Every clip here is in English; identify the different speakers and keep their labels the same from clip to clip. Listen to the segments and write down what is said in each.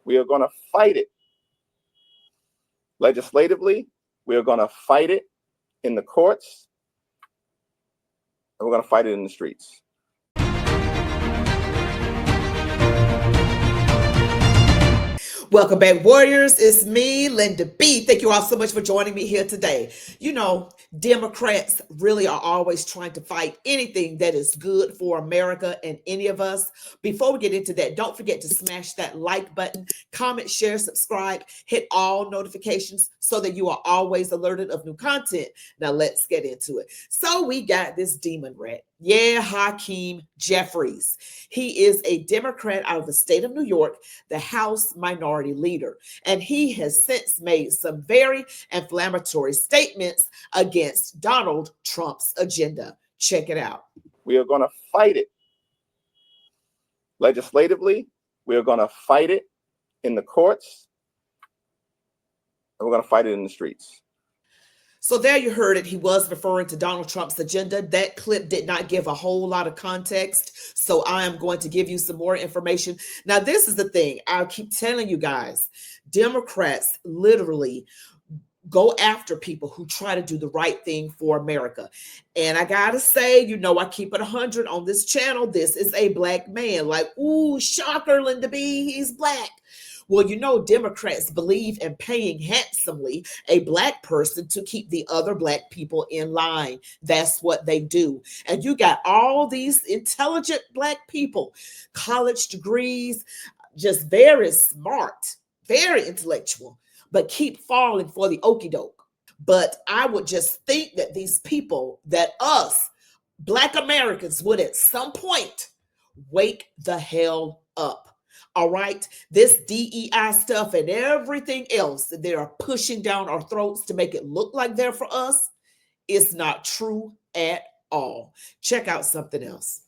Speaker 1: We are going to fight it legislatively. We are going to fight it in the courts. And we're going to fight it in the streets.
Speaker 2: Welcome back, Warriors. It's me, Linda B. Thank you all so much for joining me here today. You know, Democrats really are always trying to fight anything that is good for America and any of us. Before we get into that, don't forget to smash that like button, comment, share, subscribe, hit all notifications so that you are always alerted of new content. Now, let's get into it. So, we got this demon rat. Yeah, Hakeem Jeffries. He is a Democrat out of the state of New York, the House Minority Leader. And he has since made some very inflammatory statements against Donald Trump's agenda. Check it out.
Speaker 1: We are going to fight it legislatively. We are going to fight it in the courts. And we're going to fight it in the streets.
Speaker 2: So there you heard it. He was referring to Donald Trump's agenda. That clip did not give a whole lot of context. So I am going to give you some more information. Now, this is the thing. I'll keep telling you guys, Democrats literally go after people who try to do the right thing for America. And I gotta say, you know, I keep it 100 on this channel. This is a black man. Like, ooh, shocker, Linda B, he's black. Well, you know, Democrats believe in paying handsomely a black person to keep the other black people in line. That's what they do. And you got all these intelligent black people, college degrees, just very smart, very intellectual, but keep falling for the okie doke. But I would just think that these people, that us, black Americans, would at some point wake the hell up. All right. This DEI stuff and everything else that they are pushing down our throats to make it look like they're for us is not true at all. Check out something else.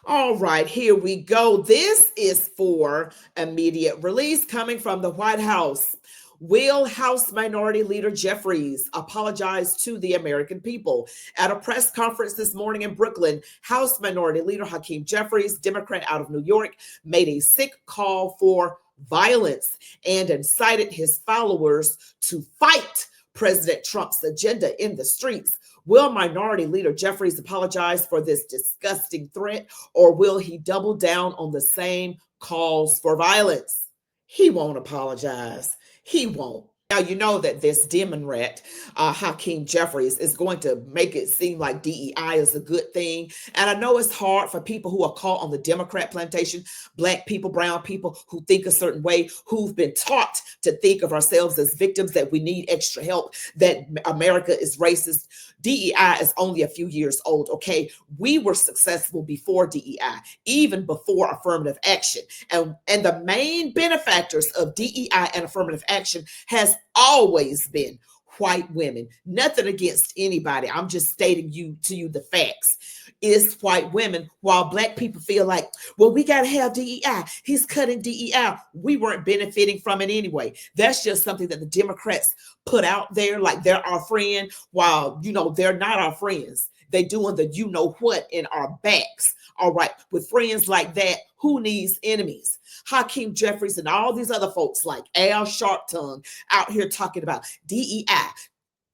Speaker 2: All right, here we go. This is for immediate release coming from the White House. Will House Minority Leader Jeffries apologize to the American people? At a press conference this morning in Brooklyn, House Minority Leader Hakeem Jeffries, Democrat out of New York, made a sick call for violence and incited his followers to fight President Trump's agenda in the streets. Will Minority Leader Jeffries apologize for this disgusting threat, or will he double down on the same calls for violence? He won't apologize. He won't. Now, you know that this demon rat, Hakeem Jeffries, is going to make it seem like DEI is a good thing. And I know it's hard for people who are caught on the Democrat plantation, black people, brown people who think a certain way, who've been taught to think of ourselves as victims, that we need extra help, that America is racist. DEI is only a few years old, okay? We were successful before DEI, even before affirmative action. And the main benefactors of DEI and affirmative action has always been white women. Nothing against anybody. I'm just stating to you the facts. It's white women, while black people feel like, well, we got to have DEI. He's cutting DEI. We weren't benefiting from it anyway. That's just something that the Democrats put out there like they're our friend, while, you know, they're not our friends. They doing the you know what in our backs. All right. With friends like that, who needs enemies? Hakeem Jeffries and all these other folks like Al Sharpton out here talking about DEI.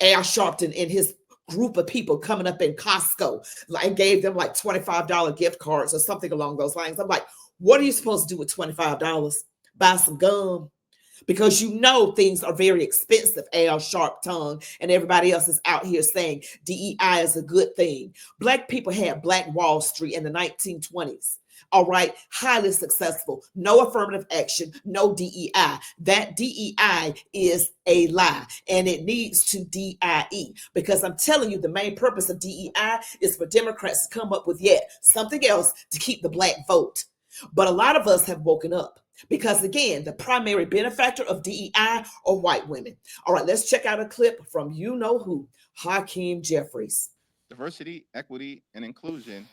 Speaker 2: Al Sharpton and his group of people coming up in Costco, like gave them like $25 gift cards or something along those lines. I'm like, what are you supposed to do with $25? Buy some gum? Because you know things are very expensive. Al Sharpton and everybody else is out here saying DEI is a good thing. Black people had Black Wall Street in the 1920s. All right, highly successful. No affirmative action, no DEI. That DEI is a lie, and it needs to DIE, because I'm telling you, the main purpose of DEI is for Democrats to come up with yet something else to keep the black vote. But a lot of us have woken up, because again, the primary benefactor of DEI are white women. All right, let's check out a clip from you know who, Hakeem Jeffries.
Speaker 1: Diversity, equity, and inclusion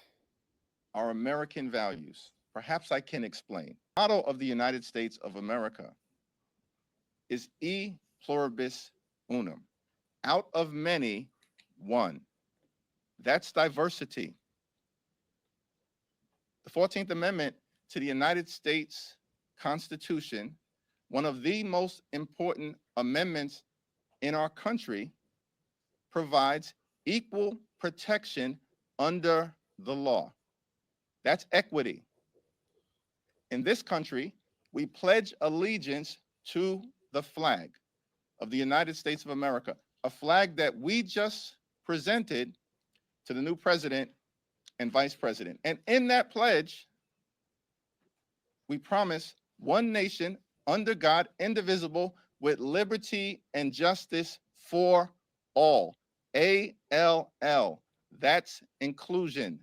Speaker 1: are American values. Perhaps I can explain. The motto of the United States of America is E pluribus unum. Out of many, one. That's diversity. The 14th Amendment to the United States Constitution, one of the most important amendments in our country, provides equal protection under the law. That's equity. In this country, we pledge allegiance to the flag of the United States of America, a flag that we just presented to the new president and vice president. And in that pledge, we promise one nation under God, indivisible, with liberty and justice for all. ALL. That's inclusion.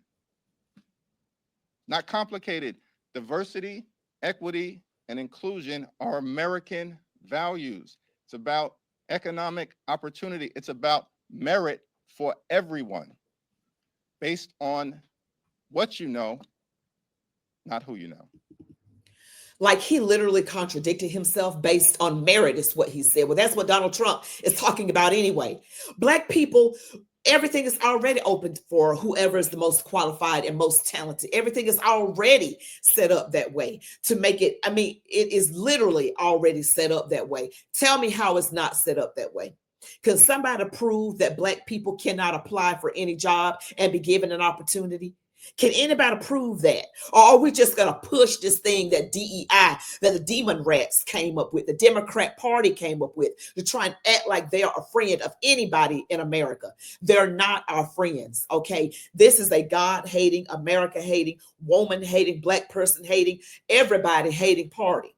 Speaker 1: Not complicated. Diversity, equity, and inclusion are American values. It's about economic opportunity. It's about merit for everyone based on what you know, not who you know.
Speaker 2: Like he literally contradicted himself based on merit is what he said. Well, that's what Donald Trump is talking about anyway. Black people, everything is already open for whoever is the most qualified and most talented. Everything is already set up that way to make it. I mean, it is literally already set up that way. Tell me how it's not set up that way. Can somebody prove that Black people cannot apply for any job and be given an opportunity? Can anybody prove that? Or are we just going to push this thing that DEI, that the demon rats came up with, the Democrat Party came up with, to try and act like they are a friend of anybody in America? They're not our friends, okay? This is a God-hating, America-hating, woman-hating, Black person-hating, everybody-hating party.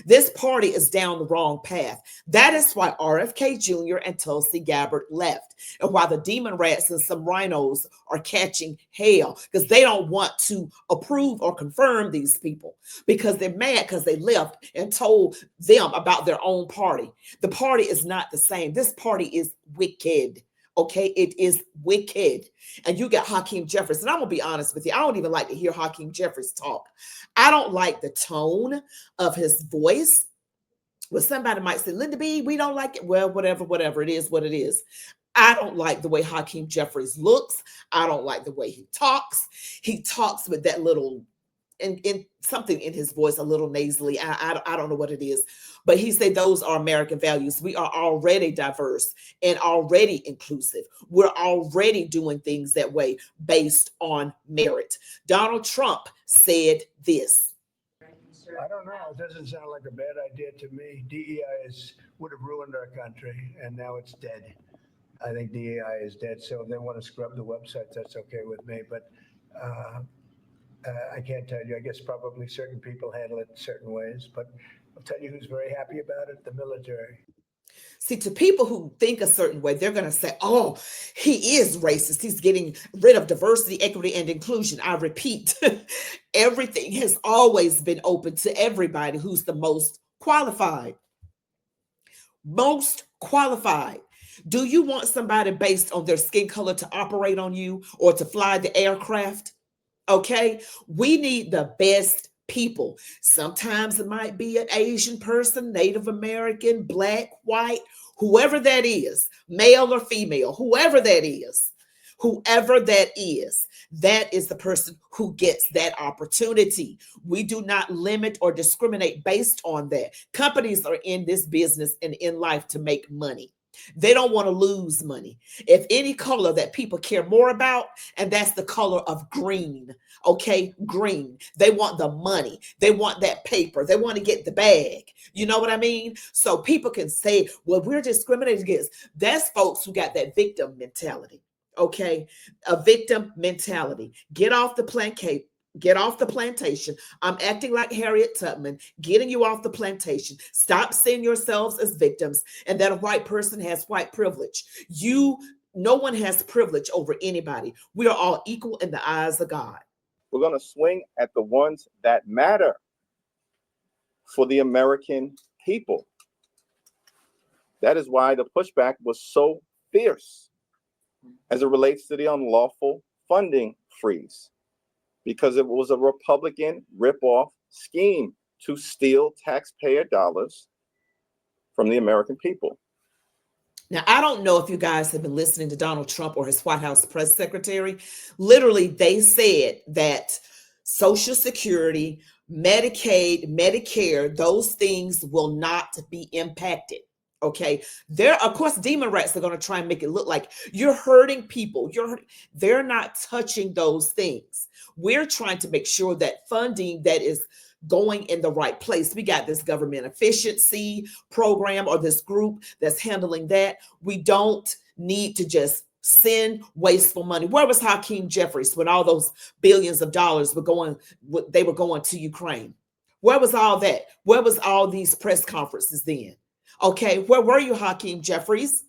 Speaker 2: This party is down the wrong path. That is why RFK Jr. and Tulsi Gabbard left, and why the demon rats and some rhinos are catching hell, because they don't want to approve or confirm these people, because they're mad because they left and told them about their own party. The party is not the same. This party is wicked. Okay, it is wicked. And you got Hakeem Jeffries. And I'm going to be honest with you. I don't even like to hear Hakeem Jeffries talk. I don't like the tone of his voice. Well, somebody might say, Linda B, we don't like it. Well, whatever. It is what it is. I don't like the way Hakeem Jeffries looks. I don't like the way he talks. He talks with that little, in something in his voice, a little nasally. I don't know what it is. But he said those are American values. We are already diverse and already inclusive. We're already doing things that way based on merit. Donald Trump said this.
Speaker 3: I don't know. It doesn't sound like a bad idea to me. DEI would have ruined our country, and now it's dead. I think DEI is dead. So if they want to scrub the website, that's okay with me. But I can't tell you. I guess probably certain people handle it certain ways. But I'll tell you who's very happy about it: the military.
Speaker 2: See, to people who think a certain way, they're going to say, oh, he is racist. He's getting rid of diversity, equity, and inclusion. I repeat, everything has always been open to everybody who's the most qualified. Most qualified. Do you want somebody based on their skin color to operate on you or to fly the aircraft? Okay, we need the best people. Sometimes it might be an Asian person, Native American, Black, white, whoever that is, male or female, whoever that is, that is the person who gets that opportunity. We do not limit or discriminate based on that. Companies are in this business and in life to make money. They don't want to lose money. If any color that people care more about, and that's the color of green, okay, green. They want the money. They want that paper. They want to get the bag. You know what I mean? So people can say, well, we're discriminated against. That's folks who got that victim mentality, okay? A victim mentality. Get off the plantation. Get off the plantation. I'm acting like Harriet Tubman, getting you off the plantation. Stop seeing yourselves as victims and that a white person has white privilege. No one has privilege over anybody. We are all equal in the eyes of God.
Speaker 1: We're going to swing at the ones that matter for the American people. That is why the pushback was so fierce as it relates to the unlawful funding freeze. Because it was a Republican ripoff scheme to steal taxpayer dollars from the American people.
Speaker 2: Now, I don't know if you guys have been listening to Donald Trump or his White House press secretary. Literally, they said that Social Security, Medicaid, Medicare, those things will not be impacted. Okay. There, of course, demon rats are going to try and make it look like you're hurting people. They're not touching those things. We're trying to make sure that funding that is going in the right place. We got this government efficiency program or this group that's handling that. We don't need to just send wasteful money. Where was Hakeem Jeffries when all those billions of dollars were going, they were going to Ukraine? Where was all that? Where was all these press conferences then? Okay, where were you, Hakeem Jeffries?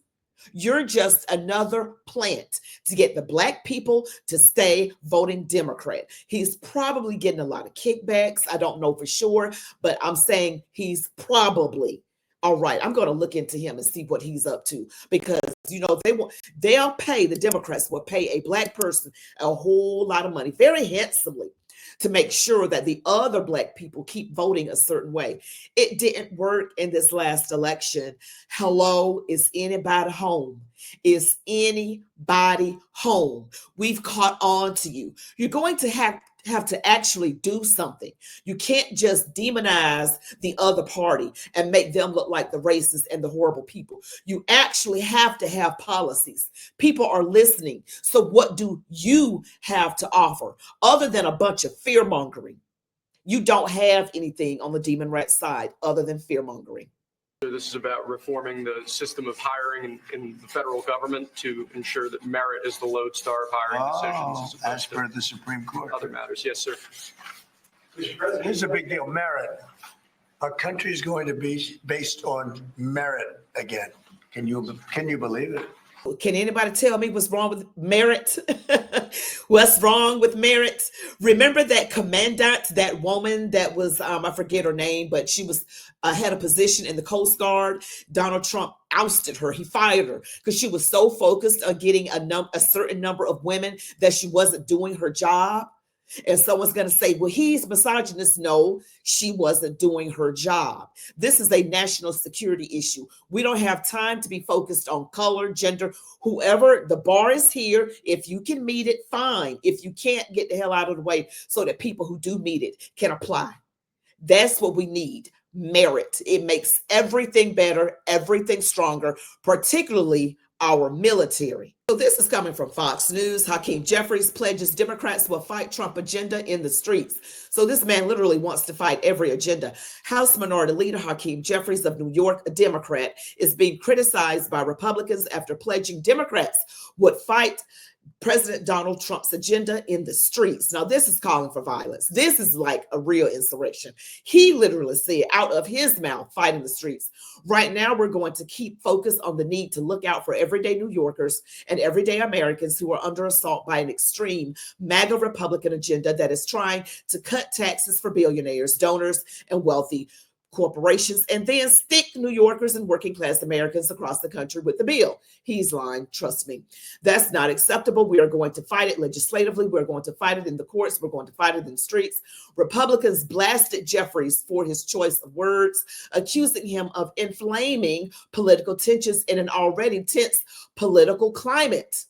Speaker 2: You're just another plant to get the black people to stay voting Democrat. He's probably getting a lot of kickbacks. I don't know for sure, but I'm saying he's probably all right. I'm going to look into him and see what he's up to, because they'll pay, the Democrats will pay a black person a whole lot of money, very handsomely, to make sure that the other black people keep voting a certain way. It didn't work in this last election. Hello, is anybody home? Is anybody home? We've caught on to you. You're going to have to actually do something. You can't just demonize the other party and make them look like the racists and the horrible people. You actually have to have policies. People are listening. So what do you have to offer other than a bunch of fear mongering? You don't have anything on the demon rat side other than fear mongering.
Speaker 4: This is about reforming the system of hiring in the federal government to ensure that merit is the lodestar of hiring decisions
Speaker 3: As per the Supreme Court.
Speaker 4: other matters. Yes, sir.
Speaker 3: Here's a big deal, merit. Our country is going to be based on merit again. Can you believe it?
Speaker 2: Can anybody tell me what's wrong with merit? What's wrong with merit? Remember that commandant, that woman that was, I forget her name, but she was had a position in the Coast Guard. Donald Trump ousted her. He fired her because she was so focused on getting a certain number of women that she wasn't doing her job. And someone's going to say, well, he's misogynist. No, she wasn't doing her job. This is a national security issue. We don't have time to be focused on color, gender, whoever. The bar is here. If you can meet it, fine. If you can't, get the hell out of the way so that people who do meet it can apply. That's what we need. Merit. It makes everything better, everything stronger, particularly our military. So this is coming from Fox News. Hakeem Jeffries pledges Democrats will fight Trump agenda in the streets. So this man literally wants to fight every agenda. House Minority Leader Hakeem Jeffries of New York, a Democrat, is being criticized by Republicans after pledging Democrats would fight President Donald Trump's agenda in the streets. Now, this is calling for violence. This is like a real insurrection. He literally said out of his mouth, fight in the streets. Right now, we're going to keep focused on the need to look out for everyday New Yorkers and everyday Americans who are under assault by an extreme MAGA Republican agenda that is trying to cut taxes for billionaires, donors, and wealthy corporations, and then stick New Yorkers and working class Americans across the country with the bill. He's lying, trust me. That's not acceptable. We are going to fight it legislatively. We're going to fight it in the courts. We're going to fight it in the streets. Republicans blasted Jeffries for his choice of words, accusing him of inflaming political tensions in an already tense political climate.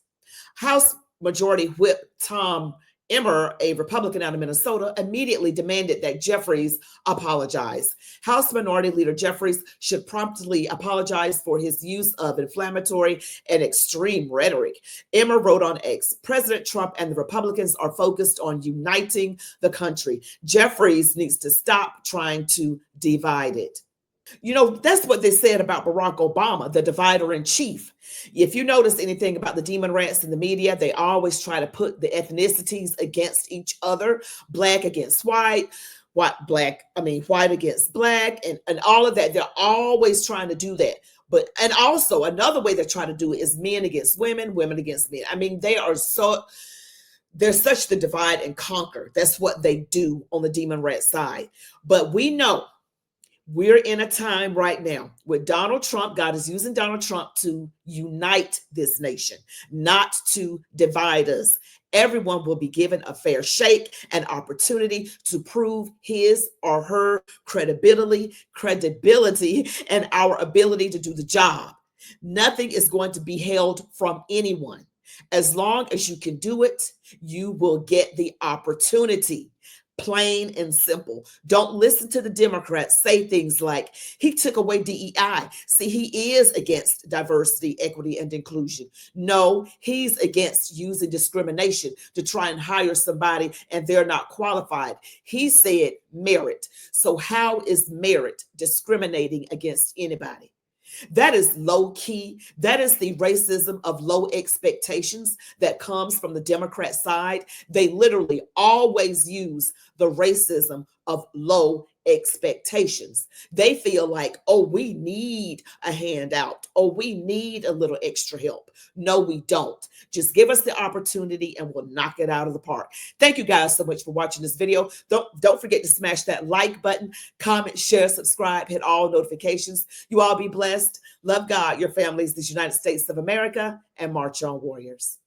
Speaker 2: House Majority Whip Tom Emmer, a Republican out of Minnesota, immediately demanded that Jeffries apologize. House Minority Leader Jeffries should promptly apologize for his use of inflammatory and extreme rhetoric. Emmer wrote on X, President Trump and the Republicans are focused on uniting the country. Jeffries needs to stop trying to divide it. You know, that's what they said about Barack Obama, the divider in chief. If you notice anything about the demon rats in the media, they always try to put the ethnicities against each other, black against white, white against black, and all of that. They're always trying to do that. And also another way they're trying to do it is men against women, women against men. I mean, they're such the divide and conquer. That's what they do on the demon rat side. But we know we're in a time right now with Donald Trump. God is using Donald Trump to unite this nation, not to divide us. Everyone will be given a fair shake, an opportunity to prove his or her credibility, and our ability to do the job. Nothing is going to be held from anyone. As long as you can do it, you will get the opportunity. Plain and simple. Don't listen to the Democrats say things like, he took away DEI. See, he is against diversity, equity, and inclusion. No, he's against using discrimination to try and hire somebody and they're not qualified. He said merit. So how is merit discriminating against anybody? That is low key. That is the racism of low expectations that comes from the Democrat side. They literally always use the racism of low expectations. They feel like, oh, we need a handout. Oh, we need a little extra help. No, we don't. Just give us the opportunity and we'll knock it out of the park. Thank you guys so much for watching this video. Don't forget to smash that like button, comment, share, subscribe, hit all notifications. You all be blessed. Love God, your families, the United States of America, and march on, warriors.